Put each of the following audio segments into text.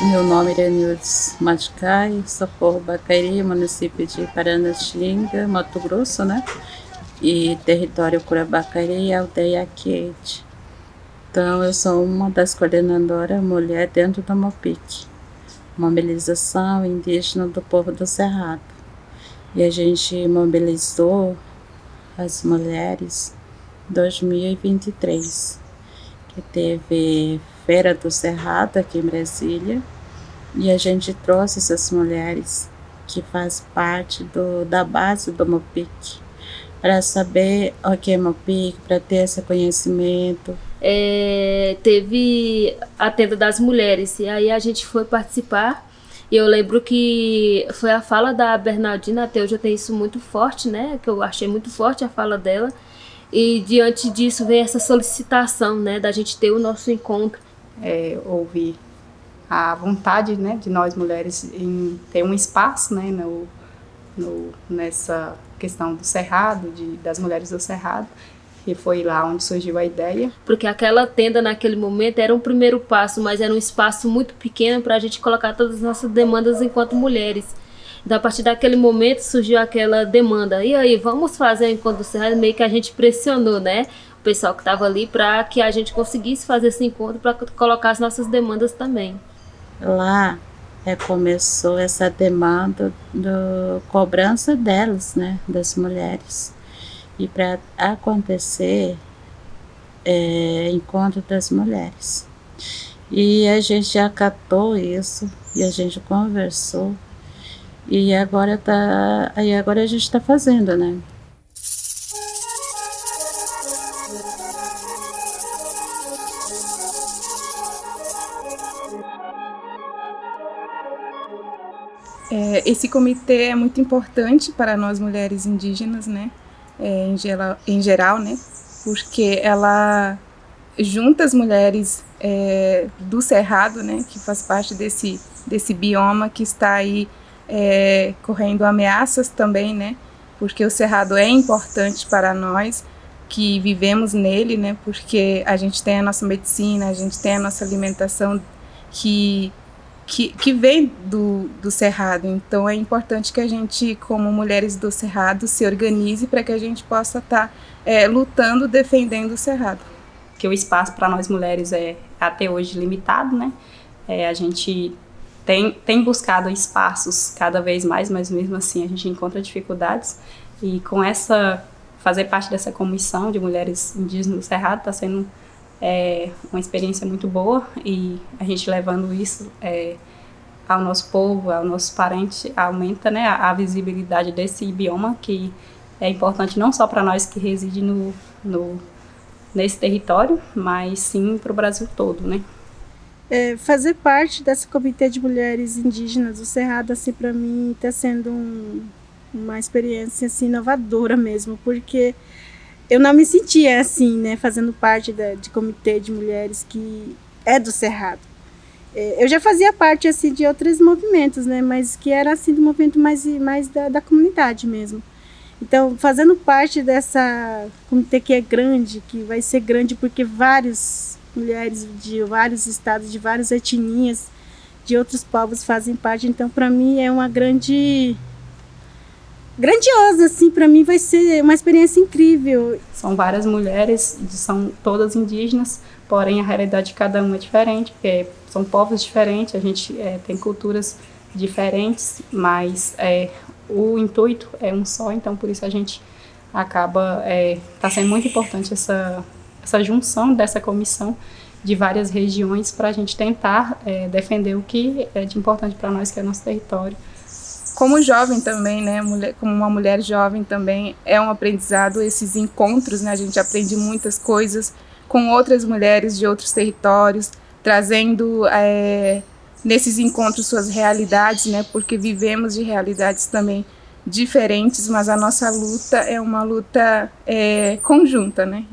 Meu nome é Nildes Maticai, Socorro Bacairi, município de Paranatinga, Mato Grosso, né? E território Curabacairi, aldeia Quete. Então, eu sou uma das coordenadoras mulher dentro da MOPIC, Mobilização Indígena do Povo do Cerrado. E a gente mobilizou as mulheres em 2023, que teve Feira do Cerrado aqui em Brasília, e a gente trouxe essas mulheres que fazem parte da base do MOPIC, para saber o que é MOPIC, para ter esse conhecimento. Teve a tenda das mulheres, e aí a gente foi participar, e eu lembro que foi a fala da Bernardina, até hoje eu tenho isso muito forte, né, que eu achei muito forte a fala dela, e diante disso veio essa solicitação, né, da gente ter o nosso encontro. Houve a vontade, né, de nós mulheres em ter um espaço, né, nessa questão do Cerrado, das mulheres do Cerrado, e foi lá onde surgiu a ideia. Porque aquela tenda naquele momento era um primeiro passo, mas era um espaço muito pequeno para a gente colocar todas as nossas demandas enquanto mulheres. Então, a partir daquele momento surgiu aquela demanda. E aí, vamos fazer o encontro do Cerrado? Meio que a gente pressionou, né, o pessoal que estava ali para que a gente conseguisse fazer esse encontro para colocar as nossas demandas também. Lá começou essa demanda da cobrança delas, né, das mulheres. E para acontecer encontro das mulheres. E a gente acatou isso, e a gente conversou, e agora a gente está fazendo, né? Esse comitê é muito importante para nós mulheres indígenas, né? Em geral, né? Porque ela junta as mulheres do Cerrado, né? Que faz parte desse bioma que está aí correndo ameaças também, né? Porque o Cerrado é importante para nós que vivemos nele, né? Porque a gente tem a nossa medicina, a gente tem a nossa alimentação que vem do Cerrado. Então é importante que a gente, como mulheres do Cerrado, se organize para que a gente possa estar lutando, defendendo o Cerrado. Que o espaço para nós mulheres é até hoje limitado, né? A gente tem buscado espaços cada vez mais, mas mesmo assim a gente encontra dificuldades. E com fazer parte dessa comissão de mulheres indígenas do Cerrado está sendo uma experiência muito boa, e a gente levando isso ao nosso povo, ao nosso parente, aumenta, né, a visibilidade desse bioma, que é importante não só para nós que residem nesse território, mas sim para o Brasil todo, né? Fazer parte desse comitê de mulheres indígenas do Cerrado, assim, para mim está sendo uma experiência assim, inovadora mesmo, porque eu não me sentia assim, né, fazendo parte de comitê de mulheres que é do Cerrado. Eu já fazia parte assim de outros movimentos, né, mas que era assim do movimento mais da comunidade mesmo. Então, fazendo parte dessa comitê que é grande, que vai ser grande porque várias mulheres de vários estados, de várias etnias, de outros povos fazem parte. Então, para mim é uma grandiosa, assim, para mim vai ser uma experiência incrível. São várias mulheres, são todas indígenas, porém a realidade de cada uma é diferente, porque são povos diferentes, a gente tem culturas diferentes, mas o intuito é um só, então por isso a gente acaba, está sendo muito importante essa junção dessa comissão de várias regiões para a gente tentar defender o que é de importante para nós, que é o nosso território. Como jovem também, né, como uma mulher jovem também, é um aprendizado esses encontros, né, a gente aprende muitas coisas com outras mulheres de outros territórios, trazendo nesses encontros suas realidades, né, porque vivemos de realidades também diferentes, mas a nossa luta é uma luta conjunta, né.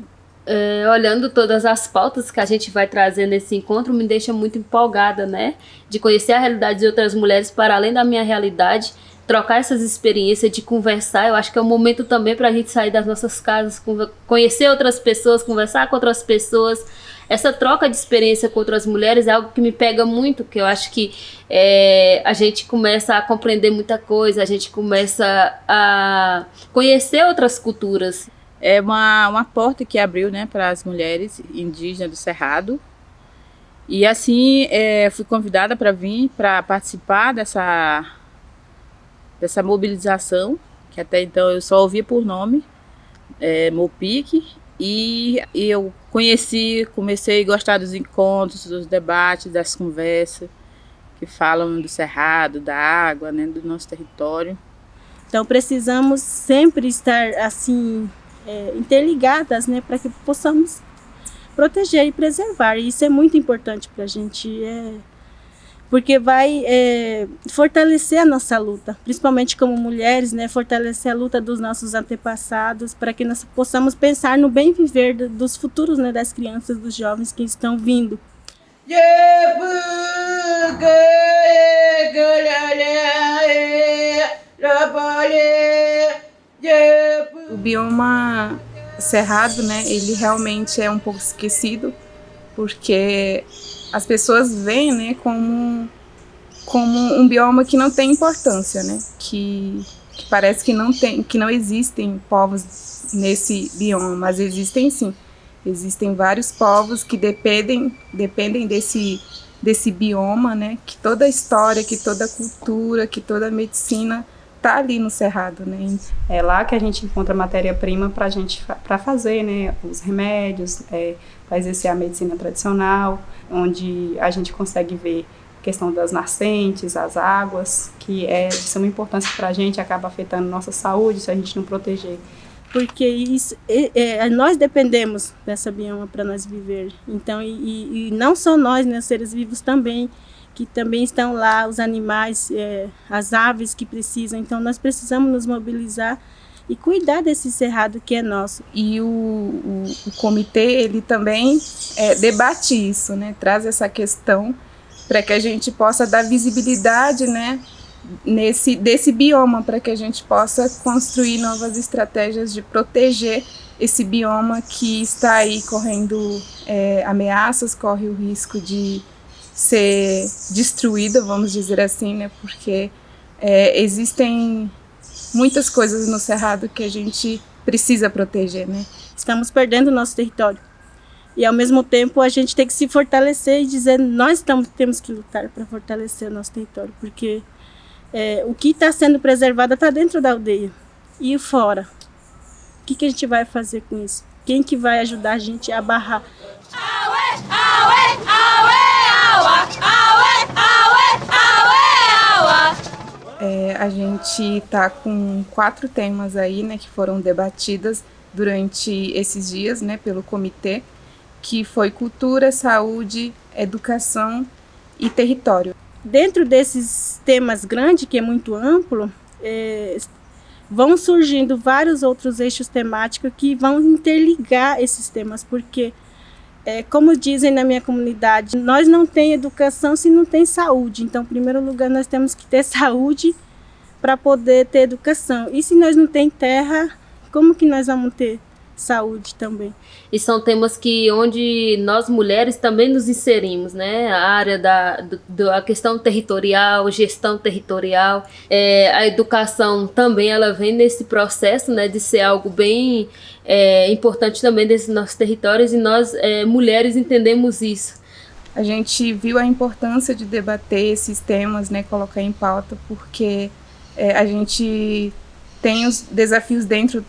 Olhando todas as pautas que a gente vai trazer nesse encontro, me deixa muito empolgada, né? De conhecer a realidade de outras mulheres para além da minha realidade, trocar essas experiências, de conversar. Eu acho que é um momento também para a gente sair das nossas casas, conhecer outras pessoas, conversar com outras pessoas, Essa troca de experiência com outras mulheres é algo que me pega muito, que eu acho que a gente começa a compreender muita coisa, a gente começa a conhecer outras culturas. É uma porta que abriu, né, para as mulheres indígenas do Cerrado. E assim, fui convidada para vir, para participar dessa mobilização, que até então eu só ouvia por nome, Mopic, e eu comecei a gostar dos encontros, dos debates, das conversas, que falam do Cerrado, da água, né, do nosso território. Então precisamos sempre estar assim, interligadas, né, para que possamos proteger e preservar. E isso é muito importante para a gente, porque vai fortalecer a nossa luta, principalmente como mulheres, né, fortalecer a luta dos nossos antepassados, para que nós possamos pensar no bem viver dos futuros, né, das crianças, dos jovens que estão vindo. O bioma cerrado, né, ele realmente é um pouco esquecido, porque as pessoas veem, né, como um bioma que não tem importância, né, que parece que não existem povos nesse bioma, mas existem sim. Existem vários povos que dependem desse bioma, né, que toda a história, que toda a cultura, que toda a medicina tá ali no Cerrado, né? É lá que a gente encontra matéria-prima para fazer, né, os remédios, para exercer a medicina tradicional, onde a gente consegue ver a questão das nascentes, as águas, que é de suma importância para a gente, acaba afetando nossa saúde se a gente não proteger. Porque isso, nós dependemos dessa bioma para nós viver. Então, e não só nós, né, os seres vivos também, que também estão lá, os animais, as aves que precisam. Então nós precisamos nos mobilizar e cuidar desse cerrado que é nosso. E o comitê, ele também debate isso, né? Traz essa questão para que a gente possa dar visibilidade, né, desse bioma, para que a gente possa construir novas estratégias de proteger esse bioma que está aí correndo ameaças, corre o risco de ser destruída, vamos dizer assim, né? Porque existem muitas coisas no Cerrado que a gente precisa proteger, né? Estamos perdendo o nosso território. E ao mesmo tempo a gente tem que se fortalecer e dizer, temos que lutar para fortalecer o nosso território, porque o que está sendo preservado está dentro da aldeia. E fora? O que a gente vai fazer com isso? Quem que vai ajudar a gente a barrar? A gente está com 4 temas aí, né, que foram debatidas durante esses dias, né, pelo comitê, que foi cultura, saúde, educação e território. Dentro desses temas grandes, que é muito amplo, vão surgindo vários outros eixos temáticos que vão interligar esses temas, porque como dizem na minha comunidade, nós não temos educação se não tem saúde. Então, em primeiro lugar, nós temos que ter saúde para poder ter educação. E se nós não temos terra, como que nós vamos ter saúde também? E são temas onde nós mulheres também nos inserimos, né? A área da questão territorial, gestão territorial, a educação também, ela vem nesse processo, né, de ser algo bem importante também desses nossos territórios, e nós mulheres entendemos isso. A gente viu a importância de debater esses temas, né, colocar em pauta, porque a gente tem os desafios dentro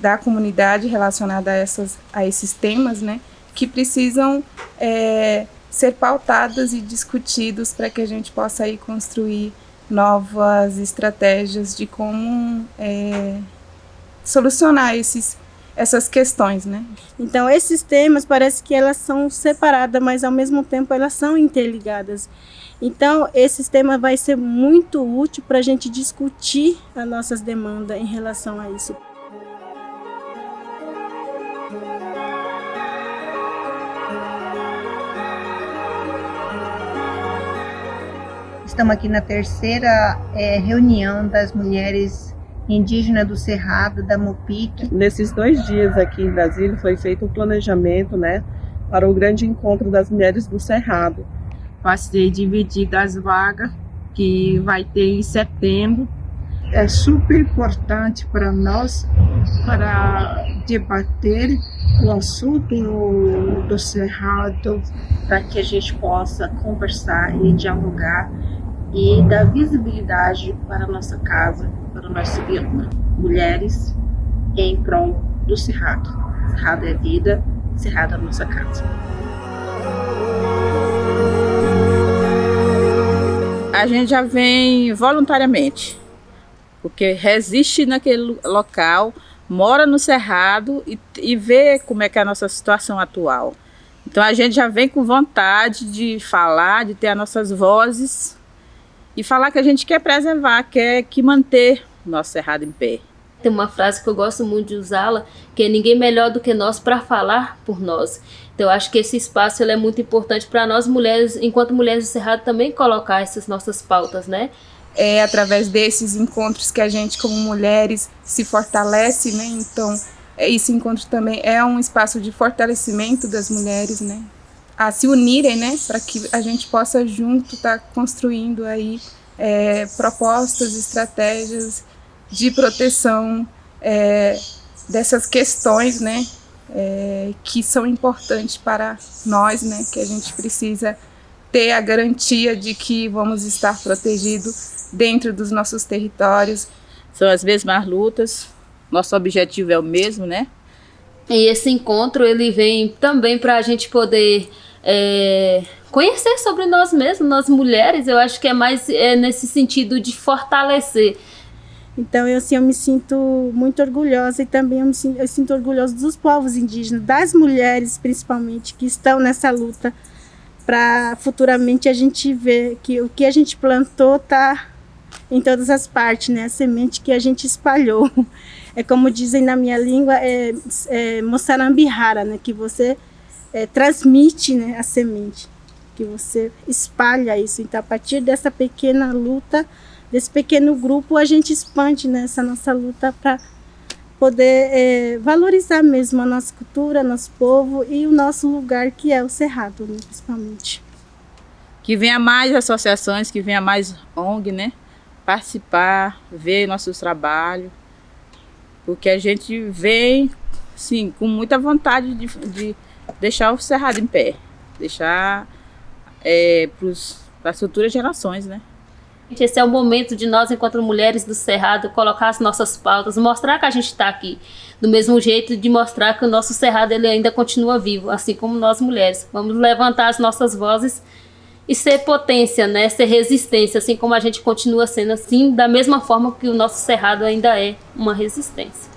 da comunidade relacionada a esses temas, né, que precisam ser pautados e discutidos para que a gente possa aí construir novas estratégias de como solucionar essas questões, né? Então esses temas parece que elas são separadas, mas ao mesmo tempo elas são interligadas. Então esses temas vai ser muito útil para a gente discutir as nossas demandas em relação a isso. Estamos aqui na terceira reunião das mulheres indígenas do Cerrado, da Mopic. Nesses 2 dias aqui em Brasília foi feito um planejamento, né, para o grande encontro das mulheres do Cerrado. Vai ser dividida as vagas que vai ter em setembro. É super importante para nós, para debater o assunto do Cerrado, para que a gente possa conversar e dialogar e dar visibilidade para a nossa casa, para o nosso guilda. Mulheres em prol do Cerrado. Cerrado é vida, Cerrado é a nossa casa. A gente já vem voluntariamente, porque resiste naquele local, mora no Cerrado e vê como é que é a nossa situação atual. Então a gente já vem com vontade de falar, de ter as nossas vozes e falar que a gente quer preservar, quer que manter o nosso Cerrado em pé. Tem uma frase que eu gosto muito de usá-la, que é ninguém melhor do que nós para falar por nós. Então eu acho que esse espaço ele é muito importante para nós mulheres, enquanto mulheres do Cerrado, também colocar essas nossas pautas, né? É através desses encontros que a gente, como mulheres, se fortalece, né? Então, esse encontro também é um espaço de fortalecimento das mulheres, né? A se unirem, né? Para que a gente possa junto estar construindo aí propostas, estratégias de proteção dessas questões, né? Que são importantes para nós, né? Que a gente precisa ter a garantia de que vamos estar protegidos dentro dos nossos territórios. São as mesmas lutas, nosso objetivo é o mesmo, né? E esse encontro ele vem também para a gente poder conhecer sobre nós mesmos, nós mulheres. Eu acho que é mais nesse sentido de fortalecer. Então eu me sinto muito orgulhosa e também eu sinto orgulhosa dos povos indígenas, das mulheres principalmente, que estão nessa luta para futuramente a gente ver que o que a gente plantou está em todas as partes, né? A semente que a gente espalhou. É como dizem na minha língua, moçarambihara, né? Que você transmite, né, a semente, que você espalha isso. Então, a partir dessa pequena luta, desse pequeno grupo, a gente expande, né, essa nossa luta para poder valorizar mesmo a nossa cultura, nosso povo e o nosso lugar, que é o Cerrado, né, principalmente. Que venha mais associações, que venha mais ONG, né? Participar, ver nossos trabalhos, porque a gente vem, sim, com muita vontade de deixar o Cerrado em pé, deixar para as futuras gerações, né? Esse é o momento de nós, enquanto mulheres do Cerrado, colocar as nossas pautas, mostrar que a gente está aqui, do mesmo jeito de mostrar que o nosso Cerrado ele ainda continua vivo, assim como nós mulheres. Vamos levantar as nossas vozes e ser potência, né? Ser resistência, assim como a gente continua sendo assim, da mesma forma que o nosso Cerrado ainda é uma resistência.